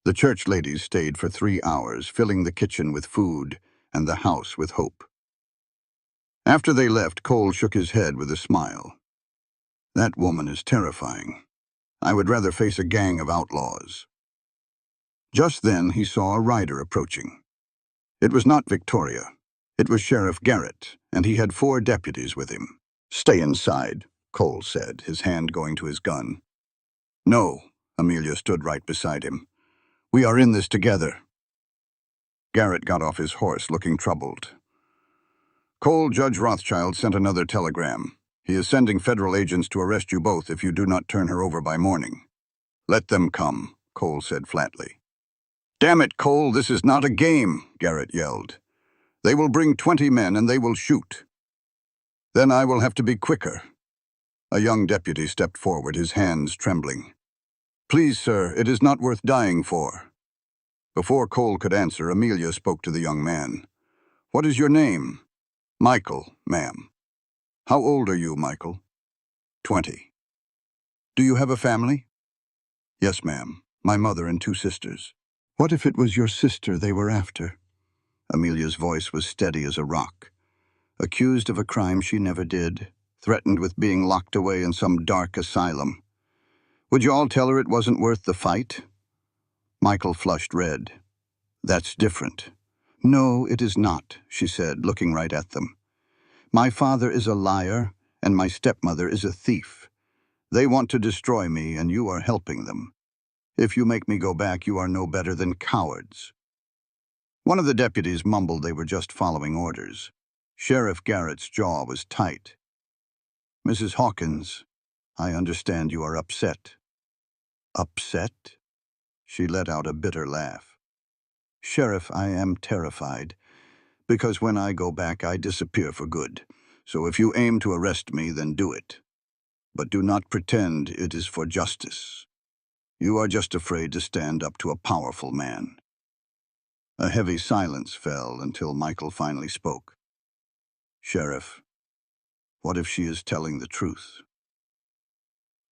The church ladies stayed for 3 hours, filling the kitchen with food and the house with hope. After they left, Cole shook his head with a smile. "That woman is terrifying. I would rather face a gang of outlaws." Just then, he saw a rider approaching. It was not Victoria. It was Sheriff Garrett, and he had 4 deputies with him. "Stay inside," Cole said, his hand going to his gun. "No," Amelia stood right beside him. "We are in this together." Garrett got off his horse, looking troubled. "Cole, Judge Rothschild sent another telegram. He is sending federal agents to arrest you both if you do not turn her over by morning." "Let them come," Cole said flatly. "Damn it, Cole, this is not a game," Garrett yelled. "They will bring 20 men and they will shoot. Then I will have to be quicker." A young deputy stepped forward, his hands trembling. "Please, sir, it is not worth dying for." Before Cole could answer, Amelia spoke to the young man. "What is your name?" "Michael, ma'am." "How old are you, Michael?" 20. "Do you have a family?" "Yes, ma'am. My mother and 2 sisters." "What if it was your sister they were after?" Amelia's voice was steady as a rock. "Accused of a crime she never did, threatened with being locked away in some dark asylum. Would you all tell her it wasn't worth the fight?" Michael flushed red. "That's different." "No, it is not," she said, looking right at them. "My father is a liar, and my stepmother is a thief. They want to destroy me, and you are helping them. If you make me go back, you are no better than cowards." One of the deputies mumbled they were just following orders. Sheriff Garrett's jaw was tight. "Mrs. Hawkins, I understand you are upset." "Upset?" She let out a bitter laugh. "Sheriff, I am terrified, because when I go back I disappear for good. So if you aim to arrest me, then do it. But do not pretend it is for justice. You are just afraid to stand up to a powerful man." A heavy silence fell until Michael finally spoke. "Sheriff, what if she is telling the truth?"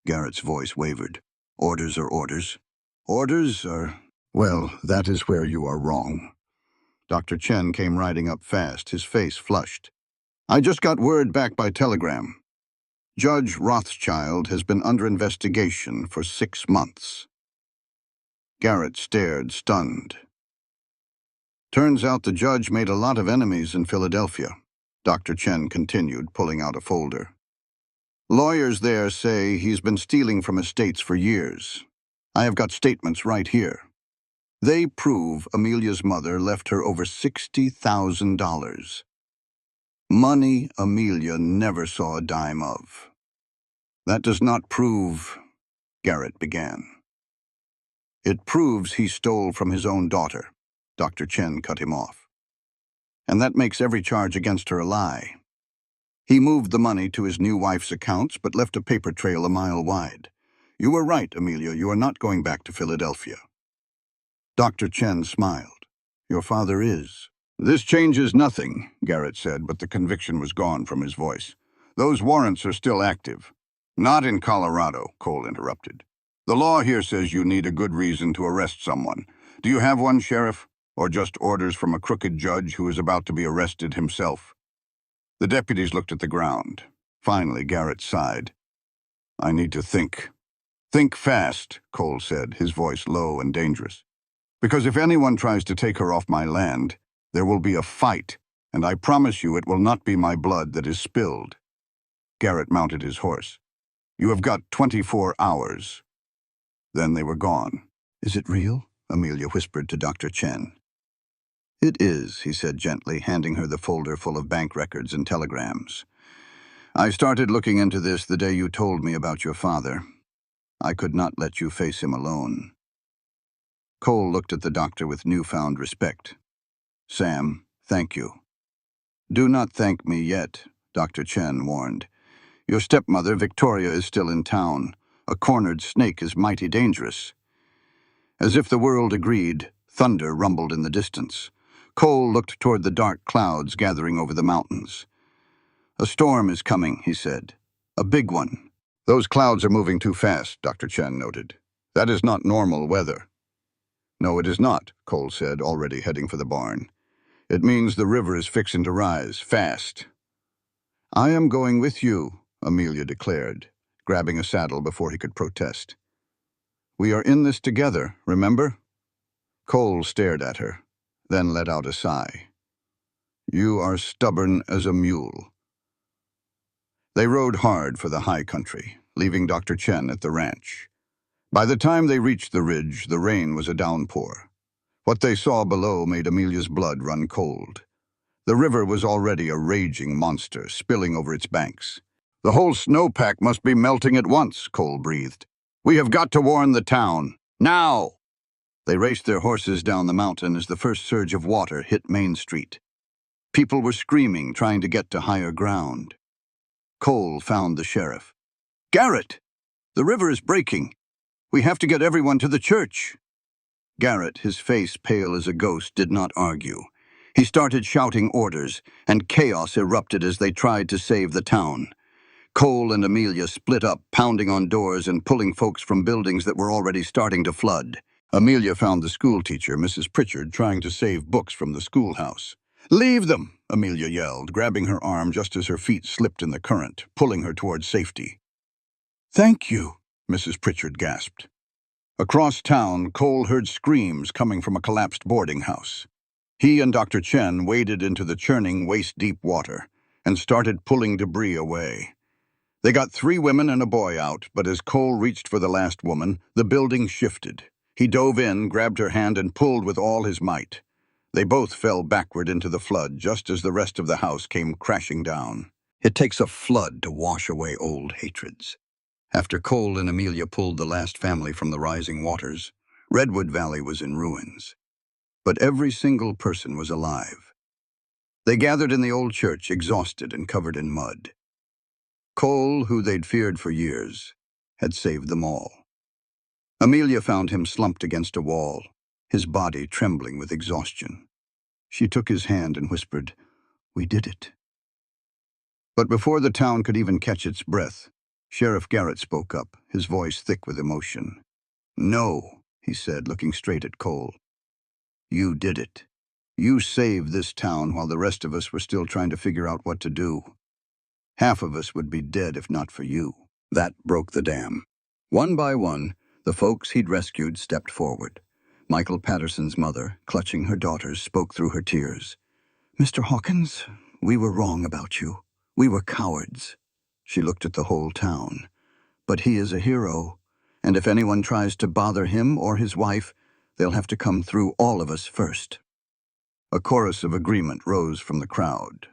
Garrett's voice wavered. "Orders are orders. Orders are... Well, that is where you are wrong." Dr. Chen came riding up fast, his face flushed. "I just got word back by telegram. Judge Rothschild has been under investigation for 6 months." Garrett stared, stunned. "Turns out the judge made a lot of enemies in Philadelphia," Dr. Chen continued, pulling out a folder. "Lawyers there say he's been stealing from estates for years. I have got statements right here. They prove Amelia's mother left her over $60,000. Money Amelia never saw a dime of." "That does not prove," Garrett began. "It proves he stole from his own daughter," Dr. Chen cut him off. "And that makes every charge against her a lie. He moved the money to his new wife's accounts, but left a paper trail a mile wide. You were right, Amelia, you are not going back to Philadelphia." Dr. Chen smiled. "Your father is." "This changes nothing," Garrett said, but the conviction was gone from his voice. "Those warrants are still active." "Not in Colorado," Cole interrupted. "The law here says you need a good reason to arrest someone. Do you have one, Sheriff? Or just orders from a crooked judge who is about to be arrested himself?" The deputies looked at the ground. Finally, Garrett sighed. "I need to think." "Think fast," Cole said, his voice low and dangerous. "Because if anyone tries to take her off my land, there will be a fight, and I promise you it will not be my blood that is spilled." Garrett mounted his horse. "You have got 24 hours." Then they were gone. "Is it real?" Amelia whispered to Dr. Chen. "It is," he said gently, handing her the folder full of bank records and telegrams. "I started looking into this the day you told me about your father. I could not let you face him alone." Cole looked at the doctor with newfound respect. "Sam, thank you." "Do not thank me yet," Dr. Chen warned. "Your stepmother, Victoria, is still in town. A cornered snake is mighty dangerous." As if the world agreed, thunder rumbled in the distance. Cole looked toward the dark clouds gathering over the mountains. "A storm is coming," he said. "A big one." "Those clouds are moving too fast," Dr. Chen noted. "That is not normal weather." "No, it is not," Cole said, already heading for the barn. "It means the river is fixing to rise, fast." "I am going with you," Amelia declared, grabbing a saddle before he could protest. "We are in this together, remember?" Cole stared at her, then let out a sigh. You are stubborn as a mule." They rode hard for the high country, leaving Dr. Chen at the ranch. By the time they reached the ridge, the rain was a downpour. What they saw below made Amelia's blood run cold. The river was already a raging monster, spilling over its banks. "The whole snowpack must be melting at once," Cole breathed. "We have got to warn the town. Now!" They raced their horses down the mountain as the first surge of water hit Main Street. People were screaming, trying to get to higher ground. Cole found the sheriff. "Garrett! The river is breaking. We have to get everyone to the church." Garrett, his face pale as a ghost, did not argue. He started shouting orders, and chaos erupted as they tried to save the town. Cole and Amelia split up, pounding on doors and pulling folks from buildings that were already starting to flood. Amelia found the schoolteacher, Mrs. Pritchard, trying to save books from the schoolhouse. "Leave them!" Amelia yelled, grabbing her arm just as her feet slipped in the current, pulling her towards safety. "Thank you," Mrs. Pritchard gasped. Across town, Cole heard screams coming from a collapsed boarding house. He and Dr. Chen waded into the churning, waist-deep water and started pulling debris away. They got 3 women and a boy out, but as Cole reached for the last woman, the building shifted. He dove in, grabbed her hand, and pulled with all his might. They both fell backward into the flood just as the rest of the house came crashing down. It takes a flood to wash away old hatreds. After Cole and Amelia pulled the last family from the rising waters, Redwood Valley was in ruins. But every single person was alive. They gathered in the old church, exhausted and covered in mud. Cole, who they'd feared for years, had saved them all. Amelia found him slumped against a wall, his body trembling with exhaustion. She took his hand and whispered, "We did it." But before the town could even catch its breath, Sheriff Garrett spoke up, his voice thick with emotion. "No," he said, looking straight at Cole. "You did it. You saved this town while the rest of us were still trying to figure out what to do. Half of us would be dead if not for you." That broke the dam. One by one, the folks he'd rescued stepped forward. Michael Patterson's mother, clutching her daughters, spoke through her tears. "Mr. Hawkins, we were wrong about you. We were cowards." She looked at the whole town. "But he is a hero, and if anyone tries to bother him or his wife, they'll have to come through all of us first." A chorus of agreement rose from the crowd.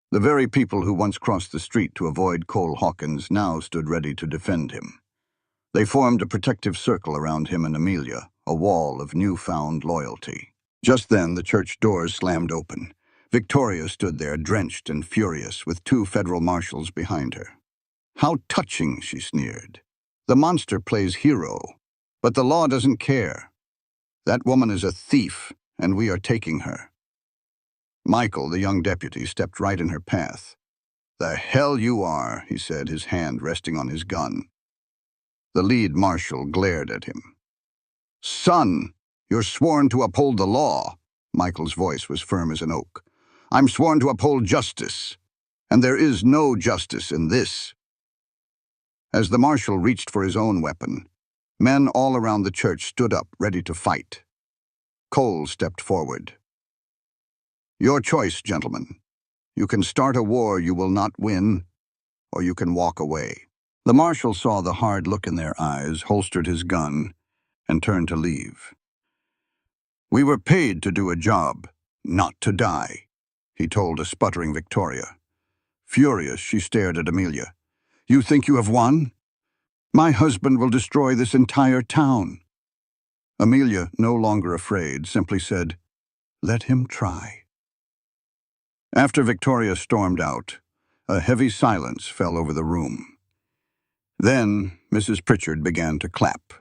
The very people who once crossed the street to avoid Cole Hawkins now stood ready to defend him. They formed a protective circle around him and Amelia, a wall of newfound loyalty. Just then, the church doors slammed open. Victoria stood there, drenched and furious, with 2 federal marshals behind her. "How touching," she sneered. "The monster plays hero, but the law doesn't care. That woman is a thief, and we are taking her." Michael, the young deputy, stepped right in her path. "The hell you are," he said, his hand resting on his gun. The lead marshal glared at him. "Son, you're sworn to uphold the law." Michael's voice was firm as an oak. "I'm sworn to uphold justice, and there is no justice in this." As the marshal reached for his own weapon, men all around the church stood up, ready to fight. Cole stepped forward. "Your choice, gentlemen. You can start a war you will not win, or you can walk away." The marshal saw the hard look in their eyes, holstered his gun, and turned to leave. "We were paid to do a job, not to die," he told a sputtering Victoria. Furious, she stared at Amelia. "You think you have won? My husband will destroy this entire town." Amelia, no longer afraid, simply said, "Let him try." After Victoria stormed out, a heavy silence fell over the room. Then Mrs. Pritchard began to clap.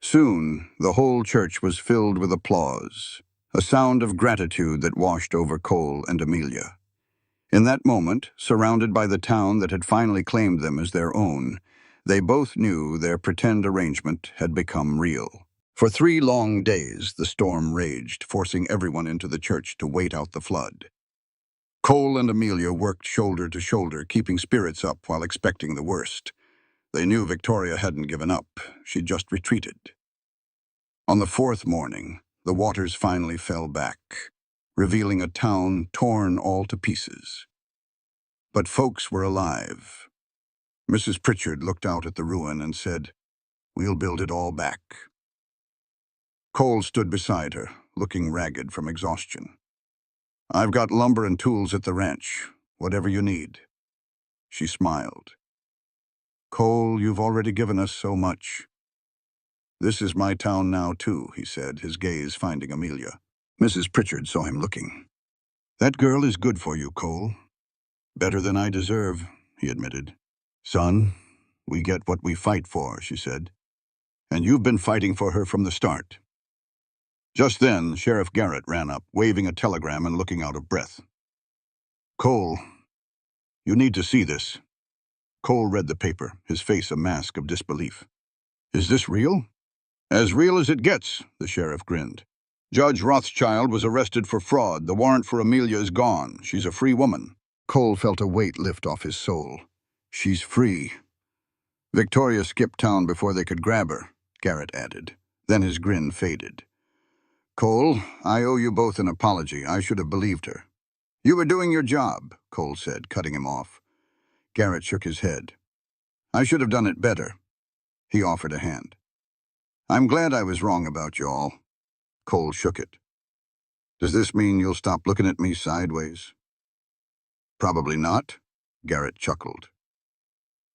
Soon, the whole church was filled with applause, a sound of gratitude that washed over Cole and Amelia. In that moment, surrounded by the town that had finally claimed them as their own, they both knew their pretend arrangement had become real. For 3 long days, the storm raged, forcing everyone into the church to wait out the flood. Cole and Amelia worked shoulder to shoulder, keeping spirits up while expecting the worst. They knew Victoria hadn't given up. She'd just retreated. On the 4th morning, the waters finally fell back. revealing a town torn all to pieces. But folks were alive. Mrs. Pritchard looked out at the ruin and said, "We'll build it all back." Cole stood beside her, looking ragged from exhaustion. "I've got lumber and tools at the ranch, whatever you need." She smiled. "Cole, you've already given us so much." "This is my town now, too," he said, his gaze finding Amelia. Mrs. Pritchard saw him looking. "That girl is good for you, Cole. Better than I deserve," he admitted. "Son, we get what we fight for," she said. "And you've been fighting for her from the start." Just then, Sheriff Garrett ran up, waving a telegram and looking out of breath. "Cole, you need to see this." Cole read the paper, his face a mask of disbelief. "Is this real?" "As real as it gets," the sheriff grinned. "Judge Rothschild was arrested for fraud. The warrant for Amelia is gone. She's a free woman." Cole felt a weight lift off his soul. "She's free." "Victoria skipped town before they could grab her," Garrett added. Then his grin faded. "Cole, I owe you both an apology. I should have believed her." "You were doing your job," Cole said, cutting him off. Garrett shook his head. "I should have done it better." He offered a hand. "I'm glad I was wrong about you all." Cole shook it. "Does this mean you'll stop looking at me sideways?" "Probably not," Garrett chuckled.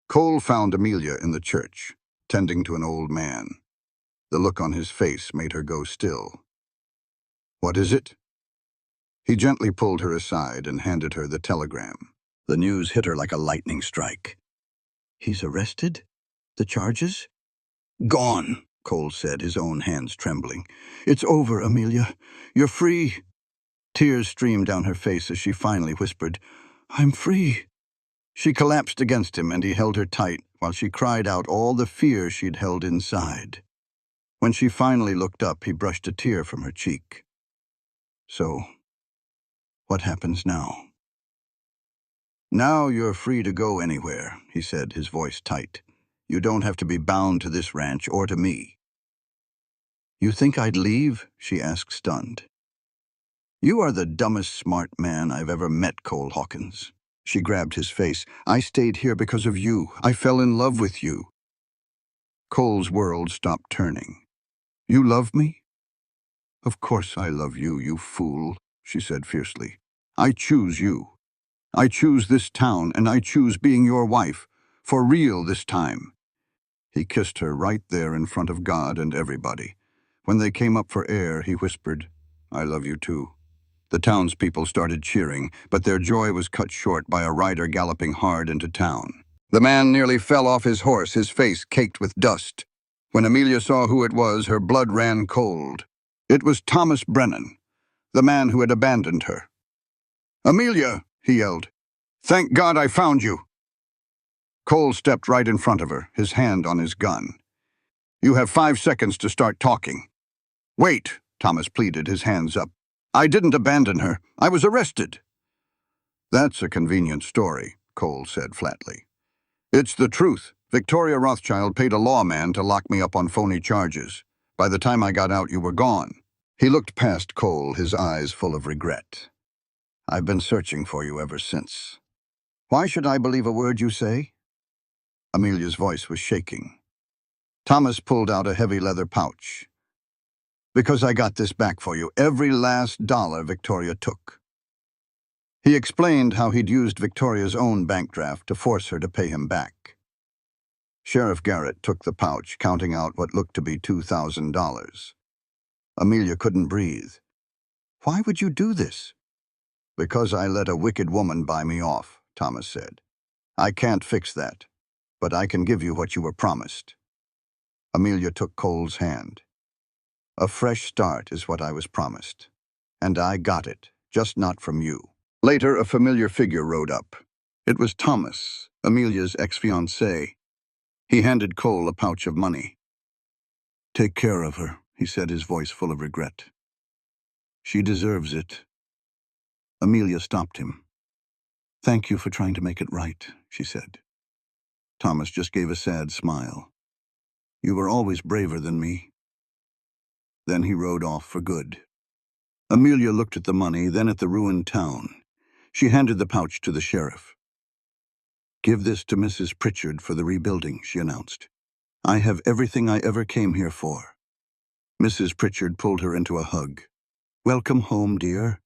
Cole found Amelia in the church, tending to an old man. The look on his face made her go still. "What is it?" He gently pulled her aside and handed her the telegram. The news hit her like a lightning strike. "He's arrested? The charges?" "Gone," Cole said, his own hands trembling. "It's over, Amelia. You're free." Tears streamed down her face as she finally whispered, "I'm free." She collapsed against him, and he held her tight while she cried out all the fear she'd held inside. When she finally looked up, he brushed a tear from her cheek. "So, what happens now?" "Now you're free to go anywhere," he said, his voice tight. "You don't have to be bound to this ranch or to me." "You think I'd leave?" she asked, stunned. "You are the dumbest smart man I've ever met, Cole Hawkins." She grabbed his face. "I stayed here because of you. I fell in love with you." Cole's world stopped turning. "You love me?" "Of course I love you, you fool," she said fiercely. "I choose you. I choose this town, and I choose being your wife. For real this time." He kissed her right there in front of God and everybody. When they came up for air, he whispered, "I love you too." The townspeople started cheering, but their joy was cut short by a rider galloping hard into town. The man nearly fell off his horse, his face caked with dust. When Amelia saw who it was, her blood ran cold. It was Thomas Brennan, the man who had abandoned her. "Amelia," he yelled, "thank God I found you." Cole stepped right in front of her, his hand on his gun. "You have 5 seconds to start talking." "Wait," Thomas pleaded, his hands up. "I didn't abandon her. I was arrested." "That's a convenient story," Cole said flatly. "It's the truth. Victoria Rothschild paid a lawman to lock me up on phony charges. By the time I got out, you were gone." He looked past Cole, his eyes full of regret. "I've been searching for you ever since." "Why should I believe a word you say?" Amelia's voice was shaking. Thomas pulled out a heavy leather pouch. "Because I got this back for you, every last dollar Victoria took." He explained how he'd used Victoria's own bank draft to force her to pay him back. Sheriff Garrett took the pouch, counting out what looked to be $2,000. Amelia couldn't breathe. "Why would you do this?" "Because I let a wicked woman buy me off," Thomas said. "I can't fix that, but I can give you what you were promised." Amelia took Cole's hand. "A fresh start is what I was promised. And I got it, just not from you." Later, a familiar figure rode up. It was Thomas, Amelia's ex-fiancé. He handed Cole a pouch of money. "Take care of her," he said, his voice full of regret. "She deserves it." Amelia stopped him. "Thank you for trying to make it right," she said. Thomas just gave a sad smile. "You were always braver than me." Then he rode off for good. Amelia looked at the money, then at the ruined town. She handed the pouch to the sheriff. "Give this to Mrs. Pritchard for the rebuilding," she announced. "I have everything I ever came here for." Mrs. Pritchard pulled her into a hug. "Welcome home, dear.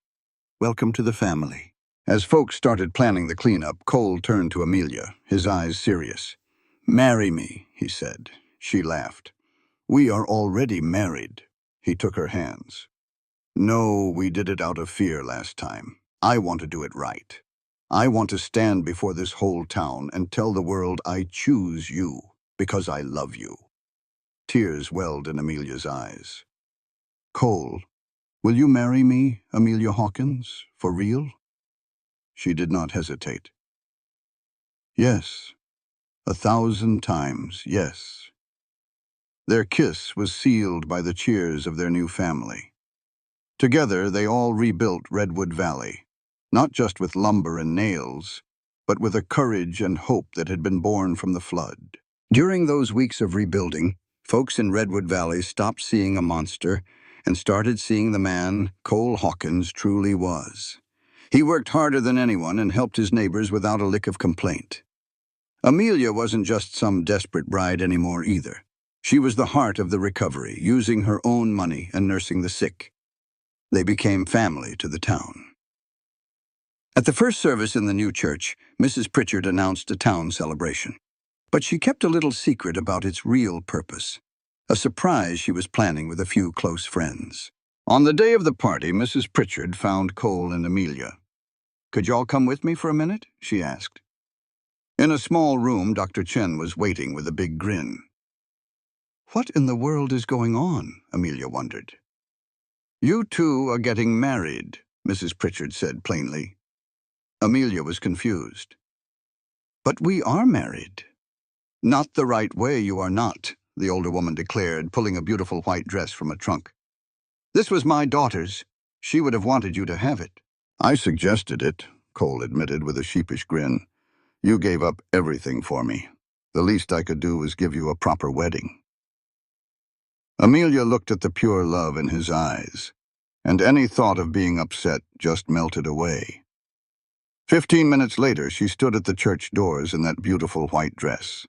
Welcome to the family." As folks started planning the cleanup, Cole turned to Amelia, his eyes serious. "Marry me," he said. She laughed. "We are already married." He took her hands. "No, we did it out of fear last time. I want to do it right. I want to stand before this whole town and tell the world I choose you because I love you." Tears welled in Amelia's eyes. "Cole, will you marry me, Amelia Hawkins, for real?" She did not hesitate. "Yes, 1,000 times, yes." Their kiss was sealed by the cheers of their new family. Together, they all rebuilt Redwood Valley, not just with lumber and nails, but with a courage and hope that had been born from the flood. During those weeks of rebuilding, folks in Redwood Valley stopped seeing a monster and started seeing the man Cole Hawkins truly was. He worked harder than anyone and helped his neighbors without a lick of complaint. Amelia wasn't just some desperate bride anymore either. She was the heart of the recovery, using her own money and nursing the sick. They became family to the town. At the first service in the new church, Mrs. Pritchard announced a town celebration. But she kept a little secret about its real purpose, a surprise she was planning with a few close friends. On the day of the party, Mrs. Pritchard found Cole and Amelia. "Could y'all come with me for a minute?" she asked. In a small room, Dr. Chen was waiting with a big grin. "What in the world is going on?" Amelia wondered. "You two are getting married," Mrs. Pritchard said plainly. Amelia was confused. "But we are married." "Not the right way, you are not," the older woman declared, pulling a beautiful white dress from a trunk. "This was my daughter's. She would have wanted you to have it." "I suggested it," Cole admitted with a sheepish grin. "You gave up everything for me. The least I could do was give you a proper wedding." Amelia looked at the pure love in his eyes, and any thought of being upset just melted away. 15 minutes later, she stood at the church doors in that beautiful white dress.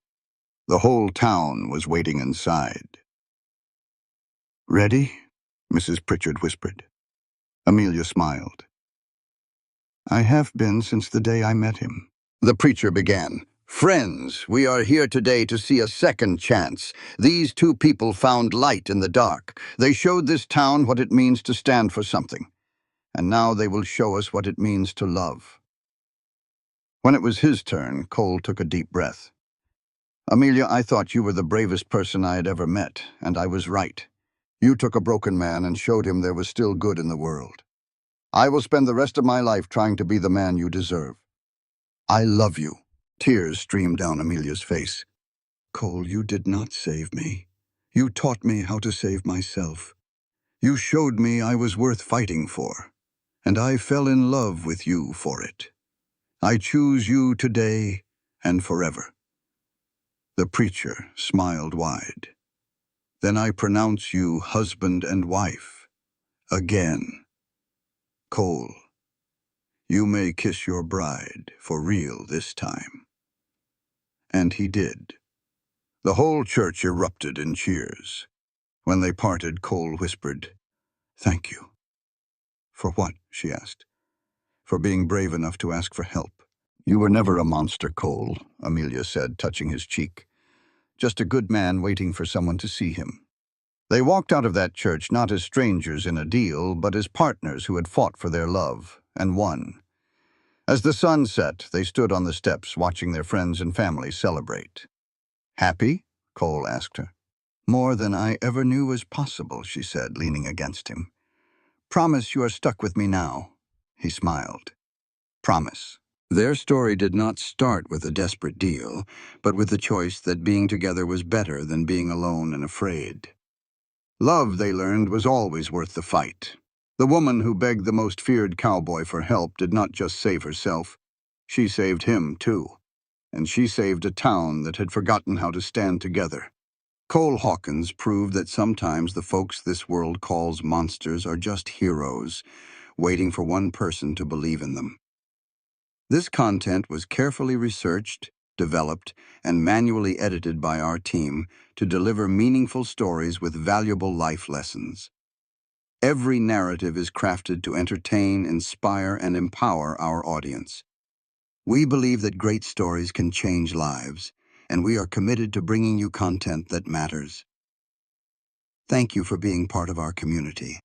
The whole town was waiting inside. "Ready?" Mrs. Pritchard whispered. Amelia smiled. "I have been since the day I met him." The preacher began. "Friends, we are here today to see a second chance. These two people found light in the dark. They showed this town what it means to stand for something. And now they will show us what it means to love." When it was his turn, Cole took a deep breath. "Amelia, I thought you were the bravest person I had ever met, and I was right. You took a broken man and showed him there was still good in the world. I will spend the rest of my life trying to be the man you deserve. I love you." Tears streamed down Amelia's face. "Cole, you did not save me. You taught me how to save myself. You showed me I was worth fighting for, and I fell in love with you for it. I choose you today and forever." The preacher smiled wide. "Then I pronounce you husband and wife. Again. Cole, you may kiss your bride for real this time." And he did. The whole church erupted in cheers. When they parted, Cole whispered, "Thank you." "For what?" she asked. "For being brave enough to ask for help." "You were never a monster, Cole," Amelia said, touching his cheek. "Just a good man waiting for someone to see him." They walked out of that church not as strangers in a deal, but as partners who had fought for their love and won. As the sun set, they stood on the steps watching their friends and family celebrate. "Happy?" Cole asked her. "More than I ever knew was possible," she said, leaning against him. "Promise you are stuck with me now." He smiled. "Promise." Their story did not start with a desperate deal, but with the choice that being together was better than being alone and afraid. Love, they learned, was always worth the fight. The woman who begged the most feared cowboy for help did not just save herself. She saved him, too. And she saved a town that had forgotten how to stand together. Cole Hawkins proved that sometimes the folks this world calls monsters are just heroes, waiting for one person to believe in them. This content was carefully researched, developed, and manually edited by our team to deliver meaningful stories with valuable life lessons. Every narrative is crafted to entertain, inspire, and empower our audience. We believe that great stories can change lives, and we are committed to bringing you content that matters. Thank you for being part of our community.